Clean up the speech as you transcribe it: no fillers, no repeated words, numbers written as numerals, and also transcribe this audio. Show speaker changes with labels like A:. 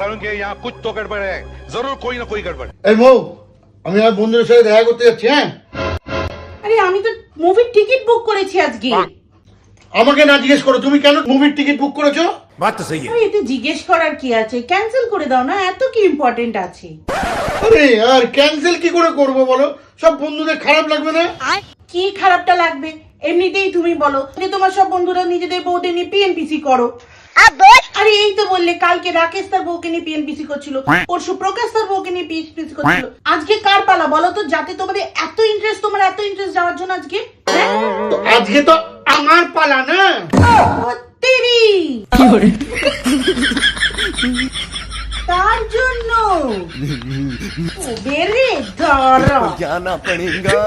A: सालों के यहाँ कुछ तो गड़बड़ है, जरूर कोई ना कोई गड़बड़।
B: এই মৌ, আমি আর বন্ধুদের সাথে দেখা করতে যাচ্ছি। হ্যাঁ,
C: আরে আমি তো মুভির টিকিট বুক করেছি আজকে।
B: আমাকে না জিজ্ঞেস করো তুমি কেন মুভির টিকিট বুক করেছো।
A: बात तो सही है।
C: আরে এতে জিজ্ঞেস করার কি আছে, ক্যান্সেল করে দাও না, এত কি ইম্পর্টেন্ট আছে।
B: আরে আর ক্যান্সেল কি করে করবো বলো, সব বন্ধুদের খারাপ লাগবে না।
C: কি খারাপটা লাগবে, এমনিতেই তুমি বলো যে তোমার সব বন্ধুরা নিজেদের বউদের নিয়ে পিএনপিসি করো। আরে এই তো বললে কালকে রাকেশ তার বউকে নিয়ে পিএনপিসি করছিল, পরশু প্রকাশ তার বউকে নিয়ে পিএনপিসি করছিল, আজকে কার পালা বলো তো, যাতে তোমাদের এত ইন্টারেস্ট, তোমার এত ইন্টারেস্ট যাওয়ার জন্য আজকে।
B: তো আজকে তো আমার পালা না।
C: ও তেরি, তার জন্য ও বেরে ধরো
D: जाना पड़ेगा।